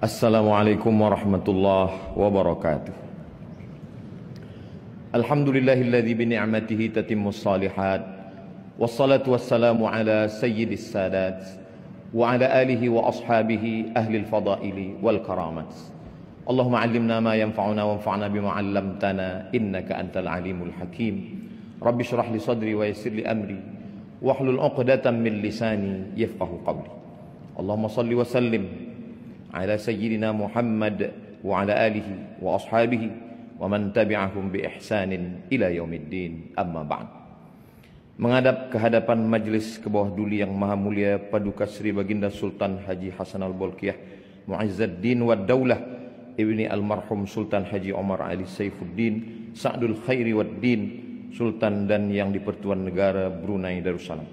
Assalamualaikum warahmatullahi wabarakatuh. Alhamdulillahilladzi bi ni'matihi tatimmus shalihat. Wassalatu wassalamu ala sayyidis sadat wa ala alihi wa ashabihi ahlil fadaili wal karamat. Allahumma 'allimna ma yanfa'una wanfa'na bima 'allamtana innaka antal alimul hakim. Rabbi shrah li sadri wa yassir li amri wahlul 'uqdatam min lisani yafqahu qawli. Allahumma shalli wa sallim ala sayyidina Muhammad wa ala alihi wa ashabihi wa man tabi'ahum bi ihsanin ila yaumiddin, amma ba'd. Menghadap ke hadapan majlis ke bawah duli yang maha mulia Paduka Sri Baginda Sultan Haji Hasan Al-Bolkiah Mu'izzuddin wad Daulah ibni almarhum Sultan Haji Omar Ali Saifuddin Sa'dul Khairi wad Din, Sultan dan yang di-Pertuan Negara Brunei Darussalam.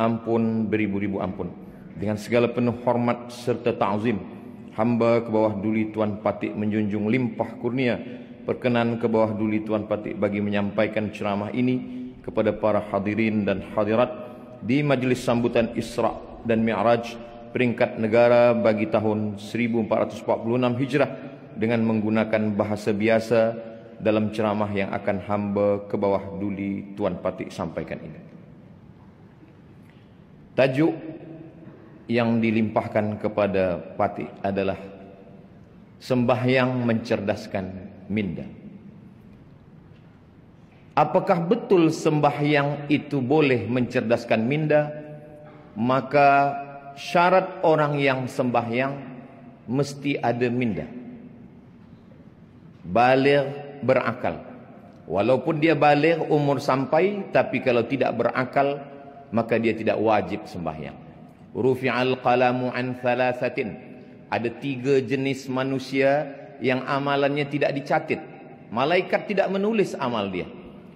Ampun beribu-ribu ampun, dengan segala penuh hormat serta ta'zim, hamba ke bawah duli Tuan Patik menjunjung limpah kurnia perkenan ke bawah duli Tuan Patik bagi menyampaikan ceramah ini kepada para hadirin dan hadirat di majlis sambutan Isra dan Mi'raj peringkat negara bagi tahun 1446 Hijrah dengan menggunakan bahasa biasa dalam ceramah yang akan hamba ke bawah duli Tuan Patik sampaikan ini. Tajuk yang dilimpahkan kepada Patik adalah sembahyang mencerdaskan minda. Apakah betul sembahyang itu boleh mencerdaskan minda? Maka syarat orang yang sembahyang mesti ada minda, baligh, berakal. Walaupun dia baligh, umur sampai, tapi kalau tidak berakal maka dia tidak wajib sembahyang. Rufi'al qalamu an thalathatin. Ada 3 jenis manusia yang amalannya tidak dicatat. Malaikat tidak menulis amal dia.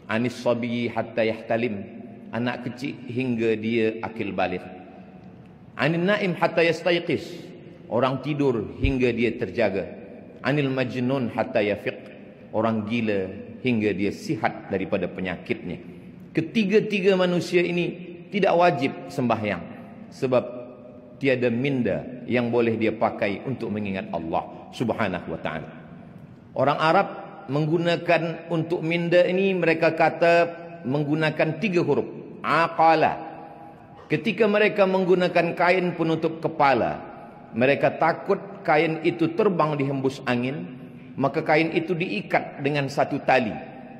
Anis sabiyi hatta yahtalim, anak kecil hingga dia akil baligh. Anin naim hatta yastayqis, orang tidur hingga dia terjaga. Anil majnun hatta yafiq, orang gila hingga dia sihat daripada penyakitnya. Ketiga-tiga manusia ini tidak wajib sembahyang, sebab tiada minda yang boleh dia pakai untuk mengingat Allah Subhanahu wa ta'ala. Orang Arab menggunakan untuk minda ini, mereka kata menggunakan 3 huruf, aqala. Ketika mereka menggunakan kain penutup kepala, mereka takut kain itu terbang dihembus angin, maka kain itu diikat dengan satu tali.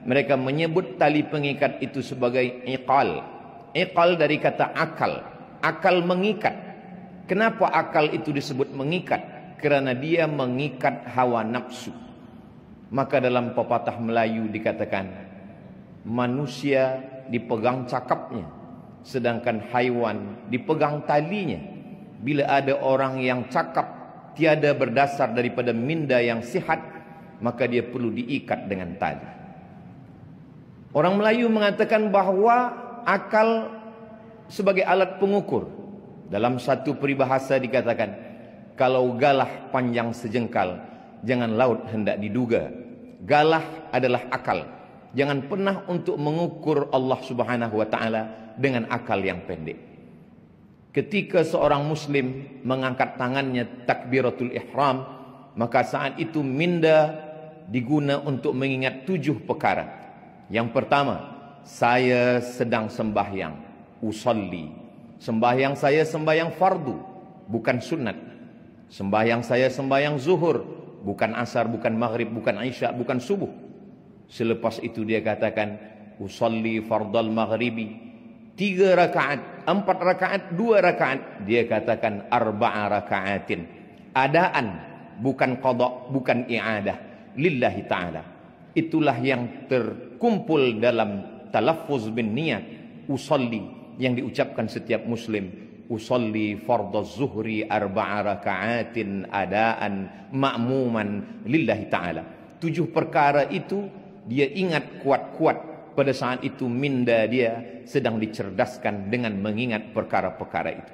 Mereka menyebut tali pengikat itu sebagai iqal. Iqal dari kata akal. Akal mengikat. Kenapa akal itu disebut mengikat? Kerana dia mengikat hawa nafsu. Maka dalam pepatah Melayu dikatakan, manusia dipegang cakapnya, sedangkan haiwan dipegang talinya. Bila ada orang yang cakap tiada berdasar daripada minda yang sihat, maka dia perlu diikat dengan tali. Orang Melayu mengatakan bahawa akal sebagai alat pengukur. Dalam satu peribahasa dikatakan, kalau galah panjang sejengkal, jangan laut hendak diduga. Galah adalah akal. Jangan pernah untuk mengukur Allah Subhanahu wa ta'ala dengan akal yang pendek. Ketika seorang muslim mengangkat tangannya takbiratul ihram, maka saat itu minda diguna untuk mengingat 7 perkara. Yang pertama, saya sedang sembahyang, usalli. Sembahyang saya sembahyang fardu, bukan sunat. Sembahyang saya sembahyang zuhur, bukan asar, bukan maghrib, bukan isya, bukan subuh. Selepas itu dia katakan, usalli fardal maghribi, 3 rakaat, 4 rakaat, 2 rakaat. Dia katakan arba'a rakaatin. Adaan, bukan qada, bukan i'adah, lillahi ta'ala. Itulah yang terkumpul dalam talaffuz bin niat usalli yang diucapkan setiap muslim. Usalli fardaz zuhri arba'a raka'atin adaan ma'muman lillahi ta'ala. 7 perkara itu dia ingat kuat-kuat. Pada saat itu minda dia sedang dicerdaskan dengan mengingat perkara-perkara itu.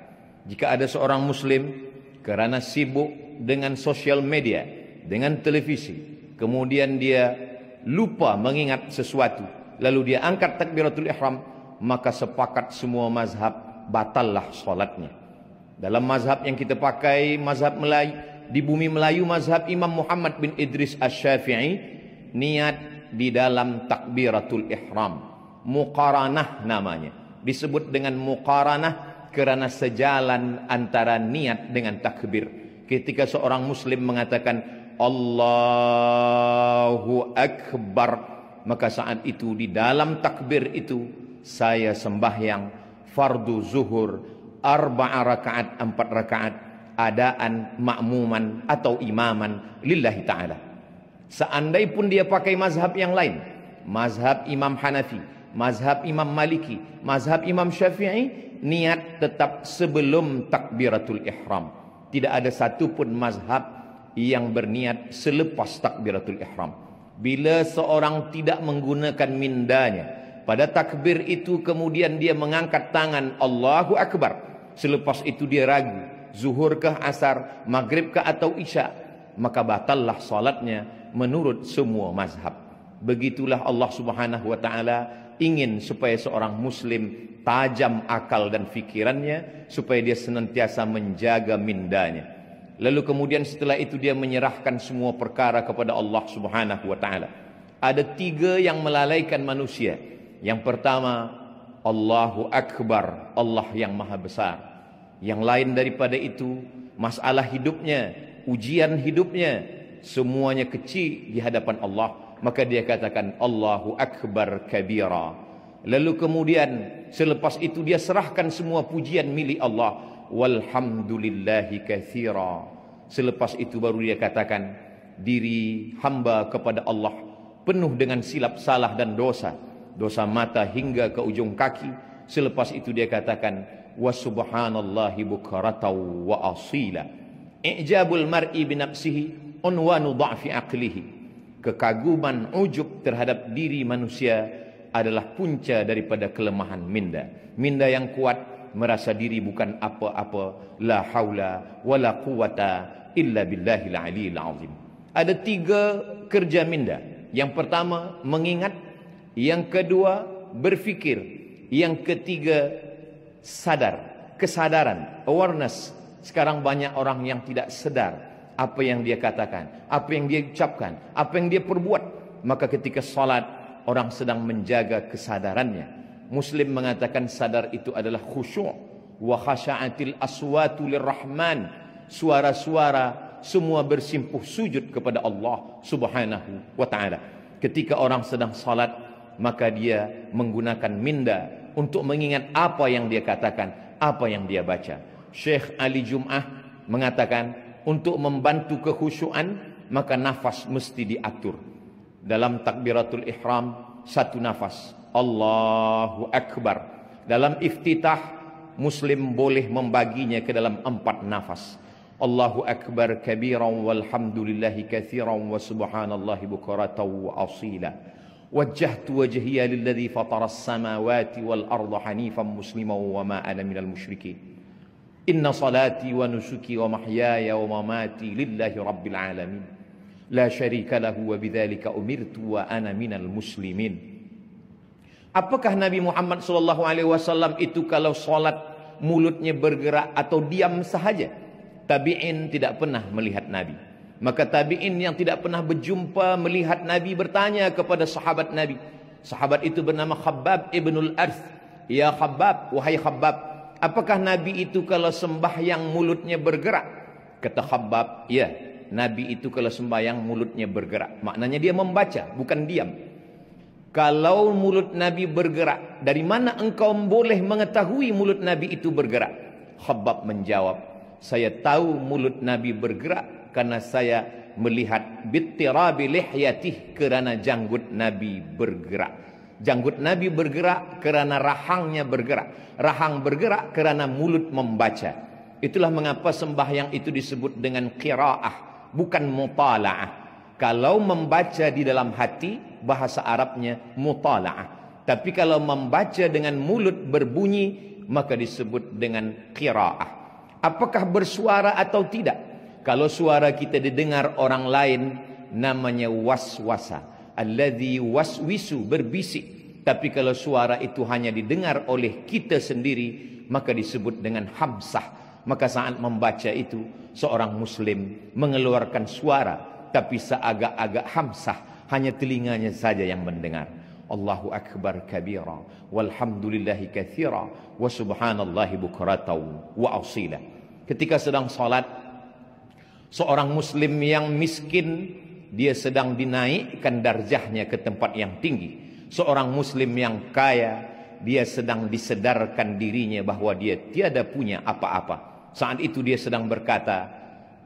Jika ada seorang muslim kerana sibuk dengan sosial media, dengan televisi, kemudian dia lupa mengingat sesuatu, lalu dia angkat takbiratul ihram, maka sepakat semua mazhab batallah solatnya. Dalam mazhab yang kita pakai, mazhab Melayu, di bumi Melayu mazhab Imam Muhammad bin Idris Asy-Syafi'i, niat di dalam takbiratul ihram. Muqaranah namanya. Disebut dengan muqaranah kerana sejalan antara niat dengan takbir. Ketika seorang muslim mengatakan Allahu Akbar, maka saat itu di dalam takbir itu saya sembahyang fardu zuhur 4 rakaat, 4 rakaat, adaan makmuman atau imaman lillahi ta'ala. Seandai pun dia pakai mazhab yang lain, mazhab Imam Hanafi, mazhab Imam Maliki, mazhab Imam Syafi'i, niat tetap sebelum takbiratul ihram. Tidak ada satu pun mazhab yang berniat selepas takbiratul ihram. Bila seorang tidak menggunakan mindanya pada takbir itu, kemudian dia mengangkat tangan Allahu Akbar, selepas itu dia ragu zuhur kah, asar, maghrib kah atau isya, maka batallah salatnya menurut semua mazhab. Begitulah Allah Subhanahu wa taala ingin supaya seorang muslim tajam akal dan fikirannya, supaya dia senantiasa menjaga mindanya. Lalu kemudian setelah itu dia menyerahkan semua perkara kepada Allah Subhanahu wa taala. Ada 3 yang melalaikan manusia. Yang pertama, Allahu Akbar, Allah yang maha besar. Yang lain daripada itu, masalah hidupnya, ujian hidupnya, semuanya kecil di hadapan Allah. Maka dia katakan Allahu Akbar kabira. Lalu kemudian selepas itu dia serahkan semua pujian milik Allah, walhamdulillahi katsira. Selepas itu baru dia katakan diri hamba kepada Allah penuh dengan silap salah dan dosa, dosa mata hingga ke ujung kaki. Selepas itu dia katakan wa subhanallahi bukratan wa asila. I'jabul mar'i bi nafsihi unwanu dha'fi aqlihi. Kekaguman, ujub terhadap diri manusia adalah punca daripada kelemahan minda. Minda yang kuat merasa diri bukan apa-apa, la haula wala quwata illa billahil aliyil azim. Ada 3 kerja minda. Yang pertama mengingat, yang kedua berfikir, yang ketiga sadar, kesadaran, awareness. Sekarang banyak orang yang tidak sadar apa yang dia katakan, apa yang dia ucapkan, apa yang dia perbuat. Maka ketika salat orang sedang menjaga kesadarannya. Muslim mengatakan sadar itu adalah khusyuk. Wa khasha'atil aswatu lirrahman. Suara-suara semua bersimpuh sujud kepada Allah Subhanahu wa ta'ala. Ketika orang sedang salat, maka dia menggunakan minda untuk mengingat apa yang dia katakan, apa yang dia baca. Syekh Ali Jum'ah mengatakan untuk membantu kekhusyuan maka nafas mesti diatur. Dalam takbiratul ihram 1 nafas Allahu Akbar. Dalam iftitah muslim boleh membaginya ke dalam 4 nafas. Allahu Akbar kabiran walhamdulillahi katsiran wa subhanallahi bukratan wa asila. Wajjahtu wajhiya lilladzi fatara as-samawati wal arda hanifan musliman wa ma ana minal musyrikin. Inna salati wa nusuki wa mahyaya wa mamati lillahi rabbil alamin. La syarika lahu wa bidzalika umirtu wa ana minal muslimin. Apakah Nabi Muhammad SAW itu kalau salat mulutnya bergerak atau diam sahaja? Tabi'in tidak pernah melihat Nabi. Maka tabi'in yang tidak pernah berjumpa melihat Nabi bertanya kepada sahabat Nabi. Sahabat itu bernama Khabbab ibnul Arth. Ya Khabbab, wahai Khabbab, apakah Nabi itu kalau sembahyang mulutnya bergerak? Kata Khabbab, ya, Nabi itu kalau sembahyang mulutnya bergerak. Maknanya dia membaca, bukan diam. Kalau mulut Nabi bergerak, dari mana engkau boleh mengetahui mulut Nabi itu bergerak? Khabbab menjawab, saya tahu mulut Nabi bergerak karena saya melihat bittirabi lihyatih, kerana janggut Nabi bergerak. Janggut Nabi bergerak kerana rahangnya bergerak. Rahang bergerak kerana mulut membaca. Itulah mengapa sembahyang itu disebut dengan qiraah, bukan mutala'ah. Kalau membaca di dalam hati, bahasa Arabnya mutala'ah. Tapi kalau membaca dengan mulut berbunyi, maka disebut dengan qiraah. Apakah bersuara atau tidak? Kalau suara kita didengar orang lain, namanya waswasa. Alladzi waswisu, berbisik. Tapi kalau suara itu hanya didengar oleh kita sendiri, maka disebut dengan hamsah. Maka saat membaca itu, seorang muslim mengeluarkan suara, tapi seagak-agak hamsah, hanya telinganya saja yang mendengar. Allahu akbar kabira, walhamdulillahi katsira, wa subhanallahi bukratan wa asila. Ketika sedang salat, seorang muslim yang miskin, dia sedang dinaikkan darjahnya ke tempat yang tinggi. Seorang muslim yang kaya, dia sedang disedarkan dirinya bahwa dia tiada punya apa-apa. Saat itu dia sedang berkata,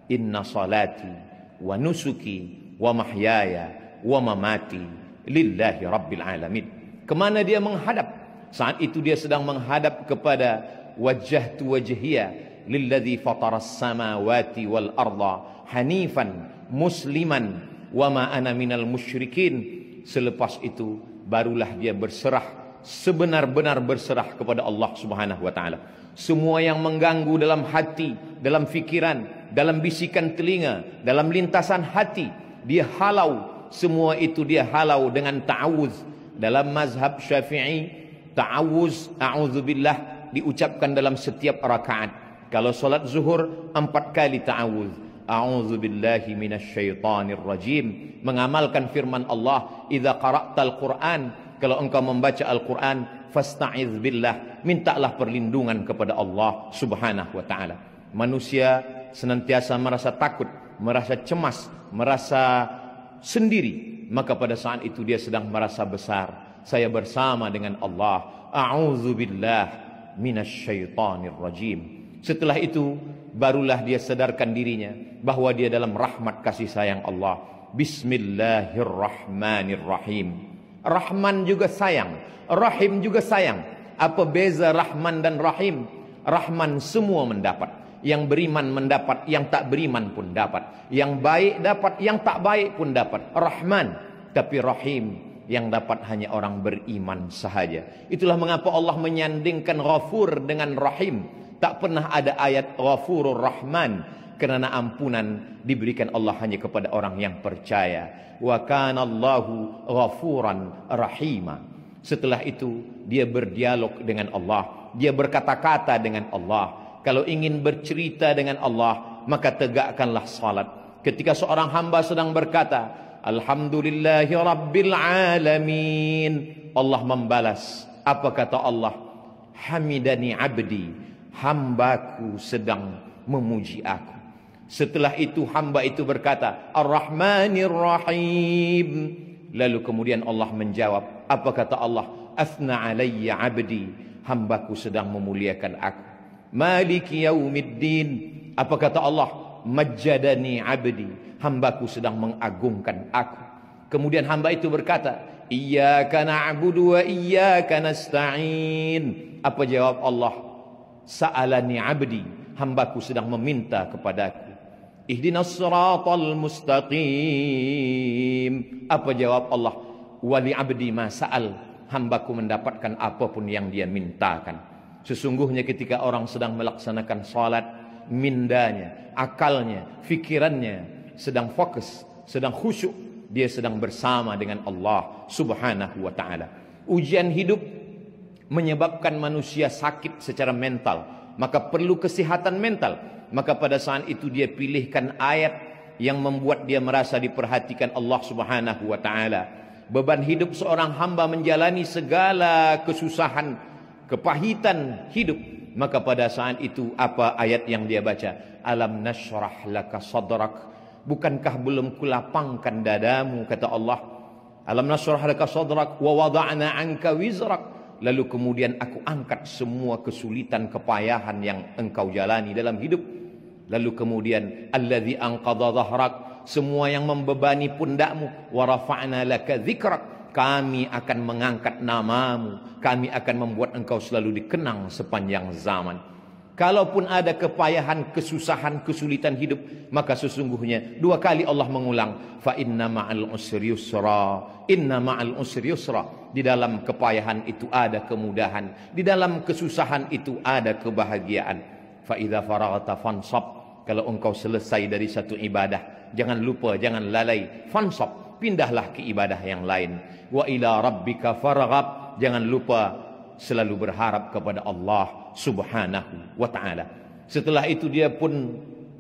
inna salati wa nusuki wa mahyaya wa mamati lillahi rabbil alamin. Kemana dia menghadap? Saat itu dia sedang menghadap kepada wajjahtu wajhiya lilladzi fataras samawati wal arda hanifan musliman wa ma ana minal musyrikin. Selepas itu barulah dia berserah, sebenar-benar berserah kepada Allah Subhanahu wa taala. Semua yang mengganggu dalam hati, dalam fikiran, dalam bisikan telinga, dalam lintasan hati, dia halau. Semua itu dia halau dengan ta'awuz. Dalam mazhab Syafi'i, ta'awuz, a'udzubillah, diucapkan dalam setiap rakaat. Kalau solat zuhur 4 kali ta'awuz. A'udzubillahi minasyaitonir rajim. Mengamalkan firman Allah, idza qara'tal Qur'an, kalau engkau membaca Al-Quran, fasta'iz billah, mintalah perlindungan kepada Allah Subhanahu wa taala. Manusia senantiasa merasa takut, merasa cemas, merasa sendiri, maka pada saat itu dia sedang merasa besar. Saya bersama dengan Allah. A'udzubillah minasyaitonir rajim. Setelah itu barulah dia sadarkan dirinya bahwa dia dalam rahmat kasih sayang Allah. Bismillahirrahmanirrahim. Rahman juga sayang, Rahim juga sayang. Apa beza Rahman dan Rahim? Rahman semua mendapat. Yang beriman mendapat, yang tak beriman pun dapat. Yang baik dapat, yang tak baik pun dapat. Rahman. Tapi Rahim, yang dapat hanya orang beriman sahaja. Itulah mengapa Allah menyandingkan Ghafur dengan Rahim. Tak pernah ada ayat Ghafurur Rahman. Kerana ampunan diberikan Allah hanya kepada orang yang percaya. Wa kana Allahu ghafuran rahima. Setelah itu dia berdialog dengan Allah, dia berkata-kata dengan Allah. Kalau ingin bercerita dengan Allah, maka tegakkanlah salat. Ketika seorang hamba sedang berkata, alhamdulillahi rabbil alamin, Allah membalas. Apa kata Allah? Hamidani abdi, hambaku sedang memuji aku. Setelah itu hamba itu berkata, Ar-Rahmanir Rahim. Lalu kemudian Allah menjawab, apa kata Allah? Athna alayya abdi, hambaku sedang memuliakan aku. Maliki yaumiddin. Apa kata Allah? Majjadani abdi, hambaku sedang mengagungkan aku. Kemudian hamba itu berkata, Iyyaka na'budu wa iyyaka nasta'in. Apa jawab Allah? Sa'alani abdi, hambaku sedang meminta kepadaku. Ihdinas siratal mustaqim. Apa jawab Allah? Wali abdi ma sa'al, hambaku mendapatkan apapun yang dia mintakan. Sesungguhnya ketika orang sedang melaksanakan salat, mindanya, akalnya, fikirannya sedang fokus, sedang khusyuk, dia sedang bersama dengan Allah Subhanahu wa taala. Ujian hidup menyebabkan manusia sakit secara mental, maka perlu kesehatan mental. Maka pada saat itu dia pilihkan ayat yang membuat dia merasa diperhatikan Allah Subhanahu wa taala. Beban hidup seorang hamba menjalani segala kesusahan, kepahitan hidup. Maka pada saat itu apa ayat yang dia baca? Alam nashrah laka sadrak. Bukankah belum kulapangkan dadamu, kata Allah. Alam nashrah laka sadrak wa wada'na anka wizrak. Lalu kemudian aku angkat semua kesulitan, kepayahan yang engkau jalani dalam hidup. Lalu kemudian allazi anqadha dhahrak, semua yang membebani pundakmu. Wa rafa'na laka dzikrak, kami akan mengangkat namamu, kami akan membuat engkau selalu dikenang sepanjang zaman. Kalaupun ada kepayahan, kesusahan, kesulitan hidup, maka sesungguhnya 2 kali Allah mengulang, fa inna ma'al usri yusra, inna ma'al usri yusra. Di dalam kepayahan itu ada kemudahan, di dalam kesusahan itu ada kebahagiaan. Fa idza faraghta fansab, kalau engkau selesai dari satu ibadah, jangan lupa, jangan lalai, fansab, pindahlah ke ibadah yang lain. Wa ila rabbika farghab, jangan lupa selalu berharap kepada Allah Subhanahu wa ta'ala. Setelah itu dia pun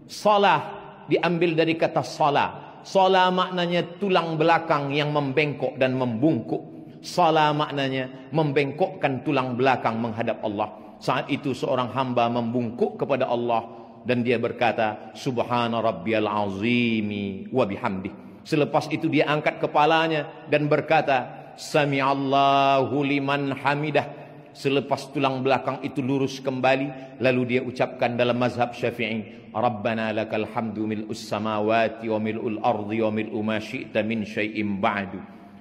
salah, diambil dari kata salah. Salah maknanya tulang belakang yang membengkok dan membungkuk. Salah maknanya membengkokkan tulang belakang menghadap Allah. Saat itu seorang hamba membungkuk kepada Allah dan dia berkata, Subhana rabbiyal azimi wa bihamdih. Selepas itu dia angkat kepalanya dan berkata, Sami'allahu liman hamidah. Selepas tulang belakang itu lurus kembali, lalu dia ucapkan dalam mazhab Syafi'i, Rabbana lakal hamdu mil'us samawati wa mil'ul ardi wa mil'u ma syi'ta min syai'im ba'du.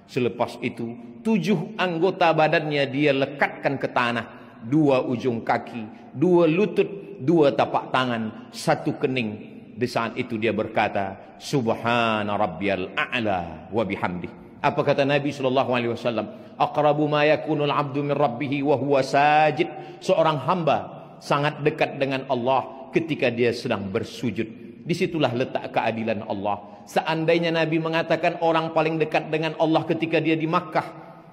Selepas itu 7 anggota badannya dia lekatkan ke tanah, 2 ujung kaki, 2 lutut, 2 tapak tangan, 1 kening. Di saat itu dia berkata, Subhana rabbiyal a'la wa bihamdih. Apa kata Nabi SAW? Aqrabu ma yakunul abdu min rabbihi wa huwa sajid. Seorang hamba sangat dekat dengan Allah ketika dia sedang bersujud. Disitulah letak keadilan Allah. Seandainya Nabi mengatakan orang paling dekat dengan Allah ketika dia di Makkah,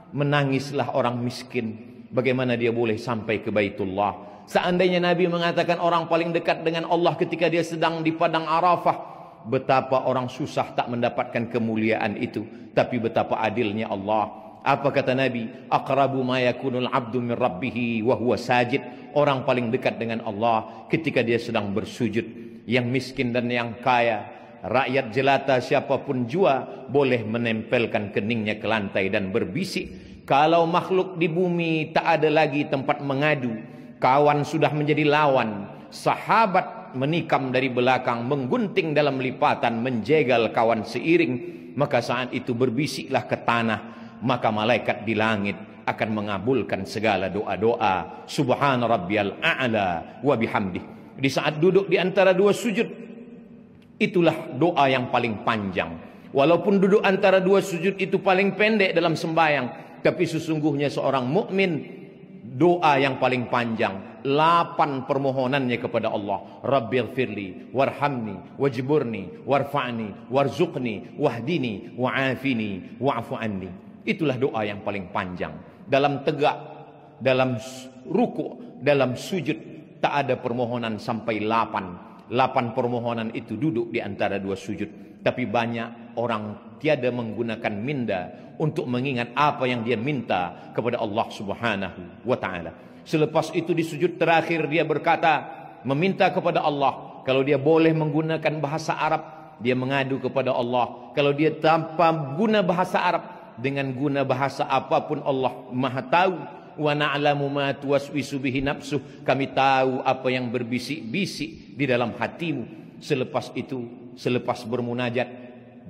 menangislah orang miskin. Bagaimana dia boleh sampai ke Baitullah? Seandainya Nabi mengatakan orang paling dekat dengan Allah ketika dia sedang di padang Arafah, betapa orang susah tak mendapatkan kemuliaan itu. Tapi betapa adilnya Allah. Apa kata Nabi? Aqrabu ma yakunul abdu min rabbihi wa huwa sajid. Orang paling dekat dengan Allah ketika dia sedang bersujud. Yang miskin dan yang kaya, rakyat jelata siapapun jua, boleh menempelkan keningnya ke lantai dan berbisik. Kalau makhluk di bumi tak ada lagi tempat mengadu, kawan sudah menjadi lawan, sahabat menikam dari belakang, menggunting dalam lipatan, menjegal kawan seiring, maka saat itu berbisiklah ke tanah, maka malaikat di langit akan mengabulkan segala doa-doa. Subhana rabbiyal a'la wa bihamdih. Di saat duduk di antara 2 sujud, itulah doa yang paling panjang. Walaupun duduk antara 2 sujud itu paling pendek dalam sembahyang, tapi sesungguhnya seorang mukmin doa yang paling panjang, 8 permohonannya kepada Allah. Rabbighfirli warhamni wajburni warfa'ni warzuqni wahdini wa'afini wa'fu anni. Itulah doa yang paling panjang. Dalam tegak, dalam ruku', dalam sujud, tak ada permohonan sampai 8 permohonan itu duduk di antara 2 sujud. Tapi banyak orang tiada menggunakan minda untuk mengingat apa yang dia minta kepada Allah Subhanahu wa ta'ala. Selepas itu di sujud terakhir dia berkata, meminta kepada Allah. Kalau dia boleh menggunakan bahasa Arab, dia mengadu kepada Allah. Kalau dia tanpa guna bahasa Arab, dengan guna bahasa apapun Allah Maha tahu. Wa na'lamu ma tuwaswisu bihi nafsuh. Kami tahu apa yang berbisik-bisik di dalam hatimu. Selepas itu, selepas bermunajat,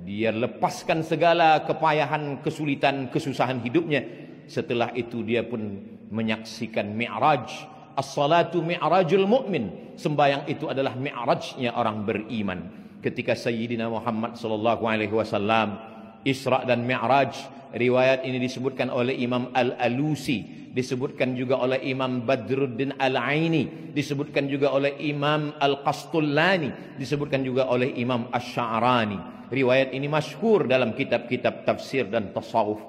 dia lepaskan segala kepayahan, kesulitan, kesusahan hidupnya. Setelah itu dia pun menyaksikan Mi'raj. As-salatu mi'rajul mu'min. Sembahyang itu adalah mi'rajnya orang beriman. Ketika Sayyidina Muhammad SAW Isra dan Mi'raj, riwayat ini disebutkan oleh Imam Al-Alusi, disebutkan juga oleh Imam Badruddin Al-Aini, disebutkan juga oleh Imam Al-Qastullani, disebutkan juga oleh Imam Asy-Sya'rani. Riwayat ini masyhur dalam kitab-kitab tafsir dan tasawuf.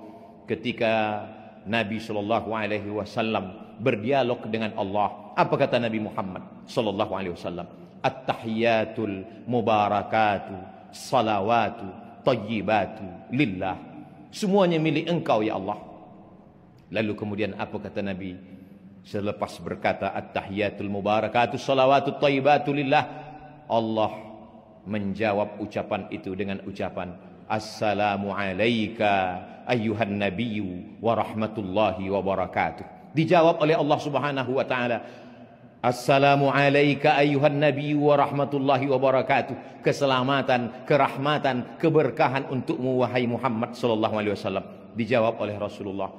Ketika Nabi SAW berdialog dengan Allah, apa kata Nabi Muhammad SAW? At-tahiyatul mubarakatu salawatu tayyibatu lillah. Semuanya milik engkau ya Allah. Lalu kemudian apa kata Nabi selepas berkata at-tahiyatul mubarakatu salawatu tayyibatu lillah? Allah menjawab ucapan itu dengan ucapan assalamu alayka ayyuhan nabiyyu wa rahmatullahi wa barakatuh. Dijawab oleh Allah Subhanahu wa taala, assalamu alayka ayyuhan nabiyyu wa rahmatullahi wa barakatuh. Keselamatan, kerahmatan, keberkahan untukmu wahai Muhammad sallallahu alaihi wasallam. Dijawab oleh Rasulullah,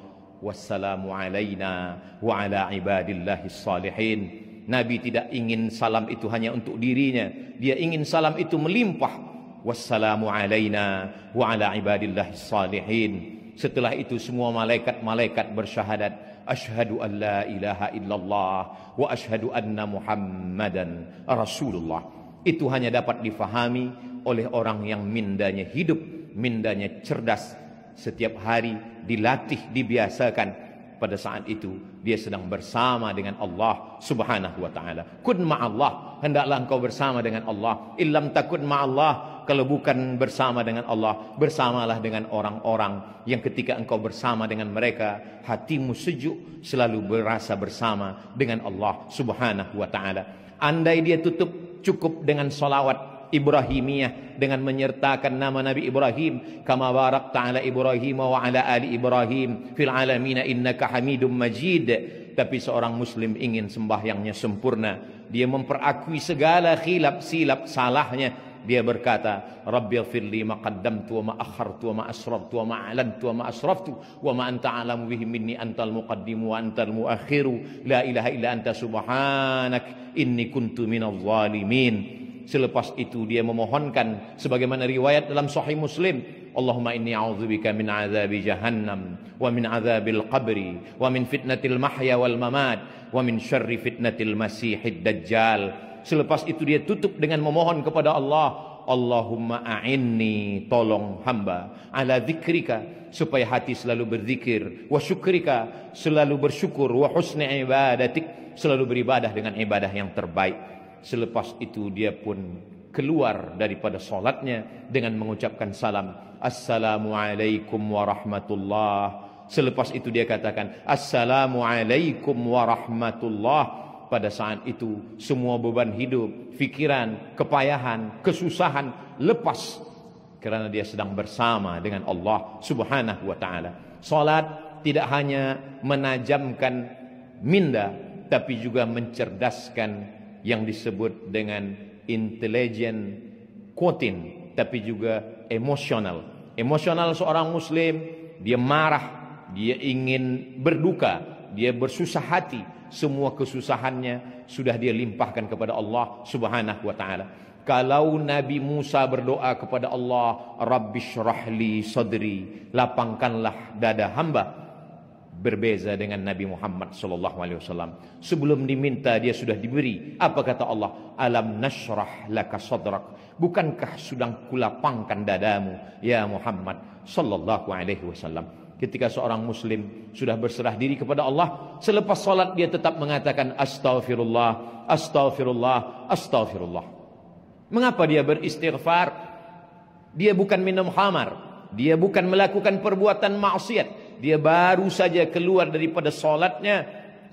wassalamu alaina wa ala ibadillahis salihin. Nabi tidak ingin salam itu hanya untuk dirinya, dia ingin salam itu melimpah. Wassalamu alaina wa ala ibadillahis salihin. Setelah itu semua malaikat-malaikat bersyahadat, asyhadu an la ilaha illallah wa asyhadu anna Muhammadan Rasulullah. Itu hanya dapat difahami oleh orang yang mindanya hidup, mindanya cerdas, setiap hari dilatih, dibiasakan. pada saat itu dia sedang bersama dengan Allah Subhanahu wa taala. Kun ma'allah, hendaklah engkau bersama dengan Allah. Illam takun ma'allah, kalau bukan bersama dengan Allah, bersamalah dengan orang-orang yang ketika engkau bersama dengan mereka, hatimu sejuk, selalu berasa bersama dengan Allah Subhanahu wa taala. Andai dia cukup dengan salawat Ibrahimiyah, dengan menyertakan nama Nabi Ibrahim, kama barakta ala Ibrahim wa ala ali Ibrahim fil alamin innaka Hamidum Majid. Tapi seorang muslim ingin sembahyangnya sempurna, dia memperakui segala silap salahnya. Dia berkata, Rabbighfirli ma qaddamtu wa ma akhartu wa ma asrartu wa ma a'lantu wa ma asraftu wa ma anta a'lamu bihi minni antal muqaddimu wa antal muakhiru la ilaha illa anta subhanak inni kuntu minadh dhalimin. Selepas itu dia memohonkan sebagaimana riwayat dalam Sahih Muslim, Allahumma inni a'udzubika min azabi jahannam wa min azabil qabri wa min fitnatil mahya wal mamat wa min syarri fitnatil masihid dajjal. Selepas itu dia tutup dengan memohon kepada Allah, Allahumma a'inni, tolong hamba, ala dzikrika, supaya hati selalu berzikir, wa syukrika, selalu bersyukur, wa husni ibadatik, selalu beribadah dengan ibadah yang terbaik. Selepas itu dia pun keluar daripada solatnya dengan mengucapkan salam, Assalamualaikum warahmatullah. Selepas itu dia katakan, Assalamualaikum warahmatullah. Pada saat itu semua beban hidup, fikiran, kepayahan, kesusahan lepas, kerana dia sedang bersama dengan Allah Subhanahu wa taala. Salat tidak hanya menajamkan minda, tapi juga mencerdaskan yang disebut dengan intelligent quotient, tapi juga emosional. Emosional seorang muslim, dia marah, dia ingin berduka, dia bersusah hati, semua kesusahannya sudah dia limpahkan kepada Allah Subhanahu wa taala. Kalau Nabi Musa berdoa kepada Allah, Rabbishrahli sadri, lapangkanlah dada hamba, berbeza dengan Nabi Muhammad SAW. Sebelum diminta dia sudah diberi. Apa kata Allah? Alam nashrah laka sadrak, bukankah sudah kulapangkan dadamu ya Muhammad sallallahu alaihi wasallam. Ketika seorang muslim sudah berserah diri kepada Allah, selepas salat dia tetap mengatakan astaghfirullah, astaghfirullah, astaghfirullah. Mengapa dia beristighfar? Dia bukan minum khamar, dia bukan melakukan perbuatan maksiat, dia baru saja keluar daripada solatnya,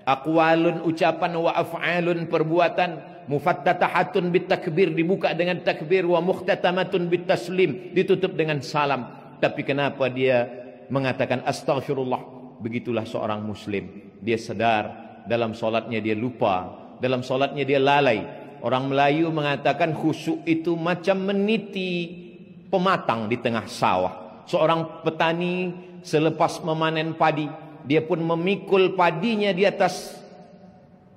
aqwalun, ucapan, wa af'alun, perbuatan, mufattatahatun bitakbir, dibuka dengan takbir, wa mukhtatamatun bitaslim, ditutup dengan salam. Tapi kenapa dia mengatakan astaghfirullah? Begitulah seorang muslim, dia sadar dalam solatnya dia lupa, dalam solatnya dia lalai. Orang Melayu mengatakan khusyuk itu macam meniti pematang di tengah sawah. Seorang petani selepas memanen padi, dia pun memikul padinya di atas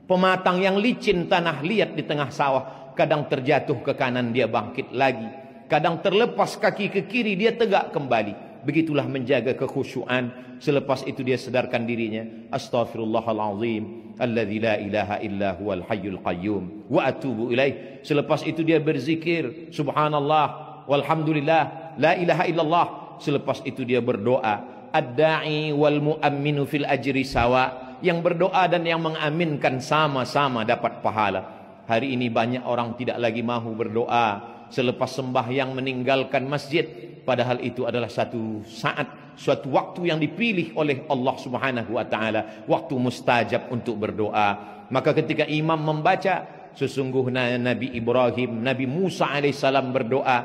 pematang yang licin, tanah liat di tengah sawah. Kadang terjatuh ke kanan, dia bangkit lagi. Kadang terlepas kaki ke kiri, dia tegak kembali. Begitulah menjaga kekhusyuan. Selepas itu dia sedarkan dirinya, astaghfirullahalazim alladzi la ilaha illa huwal hayyul qayyum wa atubu ilaih. Selepas itu dia berzikir, subhanallah walhamdulillah la ilaha illallah. Selepas itu dia berdoa, ad-da'i wal mu'amminu fil ajri sawa, yang berdoa dan yang mengaminkan sama-sama dapat pahala. Hari ini banyak orang tidak lagi mahu berdoa selepas sembahyang, meninggalkan masjid, padahal itu adalah satu saat, suatu waktu yang dipilih oleh Allah Subhanahu wa taala, waktu mustajab untuk berdoa. Maka ketika imam membaca, sesungguhnya Nabi Ibrahim, Nabi Musa alaihissalam berdoa,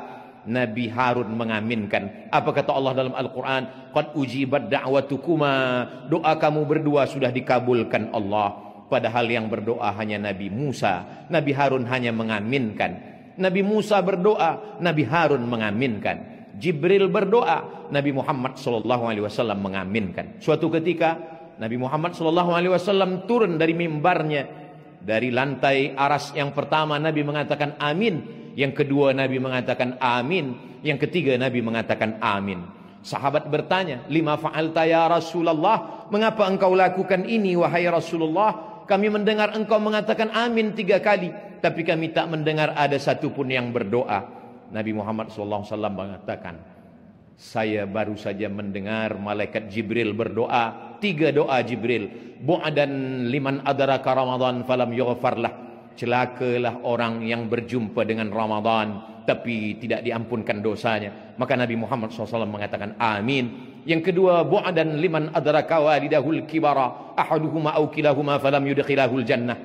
Nabi Harun mengaminkan. Apa kata Allah dalam Al-Quran? Qad ujibat da'watukuma, doa kamu berdua sudah dikabulkan Allah. Padahal yang berdoa hanya Nabi Musa, Nabi Harun hanya mengaminkan. Nabi Musa berdoa, Nabi Harun mengaminkan. Jibril berdoa, Nabi Muhammad SAW mengaminkan. Suatu ketika Nabi Muhammad SAW turun dari mimbarnya, dari lantai aras yang pertama Nabi mengatakan amin, yang kedua Nabi mengatakan amin, yang ketiga Nabi mengatakan amin. Sahabat bertanya, lima fa'alta ya Rasulullah, mengapa engkau lakukan ini wahai Rasulullah? Kami mendengar engkau mengatakan amin 3 kali, tapi kami tak mendengar ada satupun yang berdoa. Nabi Muhammad SAW mengatakan, saya baru saja mendengar malaikat Jibril berdoa, 3 doa Jibril. Bu'dan liman adraka Ramadan falam yughfar lah. Celakalah orang yang berjumpa dengan Ramadan tapi tidak diampunkan dosanya. Maka Nabi Muhammad SAW mengatakan amin. Yang kedua, bu'dan liman adraka walidahul kibara ahaduhuma aw kilahuma falam yudkhilahul jannah.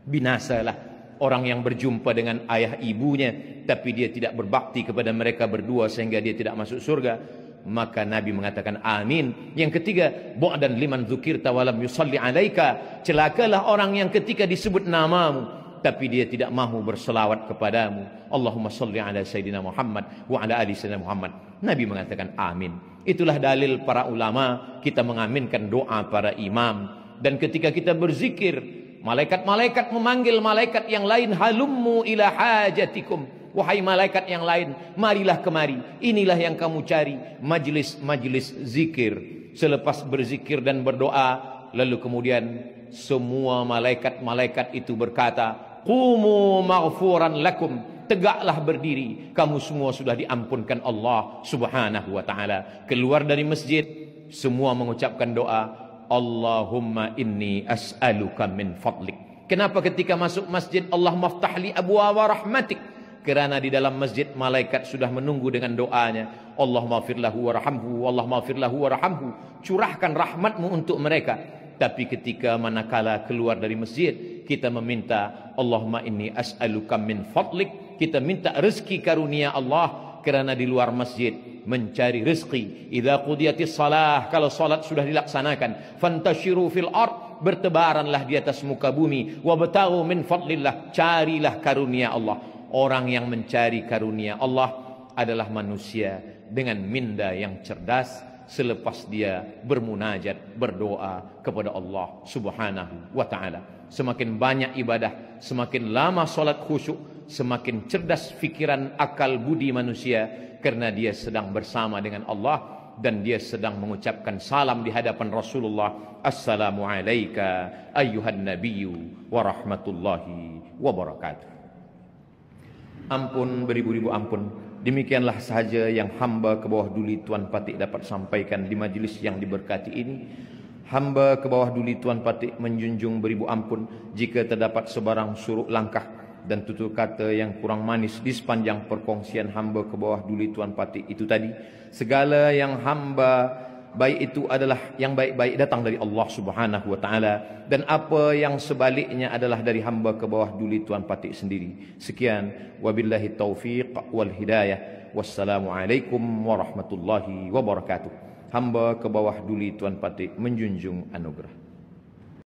Binasalah orang yang berjumpa dengan ayah ibunya tapi dia tidak berbakti kepada mereka berdua sehingga dia tidak masuk surga. Maka Nabi mengatakan amin. Yang ketiga, bu'dan liman dzukirta walam yusalli alaika. Celakalah orang yang ketika disebut namamu tapi dia tidak mahu berselawat kepadamu. Allahumma salli ala Sayyidina Muhammad wa ala ali Sayyidina Muhammad. Nabi mengatakan amin. Itulah dalil para ulama kita mengaminkan doa para imam. Dan ketika kita berzikir, malaikat-malaikat memanggil malaikat yang lain, halummu ila hajatikum. Wahai malaikat yang lain, marilah kemari. Inilah yang kamu cari, majlis-majlis zikir. Selepas berzikir dan berdoa, lalu kemudian semua malaikat-malaikat itu berkata, qumu maghfuran lakum. Tegaklah berdiri, kamu semua sudah diampunkan Allah Subhanahu wa ta'ala. Keluar dari masjid, semua mengucapkan doa, Allahumma inni as'aluka min fadlik. Kenapa ketika masuk masjid Allah maftahli abwaaba rahmatik? Kerana di dalam masjid malaikat sudah menunggu dengan doanya, Allahumma firlahu warhamhu, Allahumma firlahu warhamhu. Curahkan rahmatmu untuk mereka. Tapi ketika manakala keluar dari masjid, kita meminta Allahumma inni as'aluka min fadlik. Kita minta rezeki karunia Allah. Kerana di luar masjid mencari rezeki. Idza qudiyatis salah, kalau salat sudah dilaksanakan, fantashiru fil ard, bertebaranlah di atas muka bumi, wabtaghu min fadlillah, carilah karunia Allah. Orang yang mencari karunia Allah adalah manusia dengan minda yang cerdas selepas dia bermunajat, berdoa kepada Allah Subhanahu wa ta'ala. Semakin banyak ibadah, semakin lama solat khusyuk, semakin cerdas fikiran, akal, budi manusia, karena dia sedang bersama dengan Allah dan dia sedang mengucapkan salam di hadapan Rasulullah. Assalamu alayka ayyuhan nabiyyu wa rahmatullahi wa barakatuh. Ampun beribu-ribu ampun. Demikianlah sahaja yang hamba ke bawah duli Tuan Patik dapat sampaikan di majlis yang diberkati ini. Hamba ke bawah duli Tuan Patik menjunjung beribu ampun jika terdapat sebarang suruk langkah dan tutur kata yang kurang manis di sepanjang perkongsian hamba ke bawah duli Tuan Patik itu tadi. Segala yang hamba baik itu adalah yang baik-baik datang dari Allah Subhanahu wa ta'ala, dan apa yang sebaliknya adalah dari hamba ke bawah duli Tuan Patik sendiri. Sekian, wabillahi taufiq wal hidayah. Wassalamualaikum warahmatullahi wabarakatuh. Hamba ke bawah duli Tuan Patik menjunjung anugerah.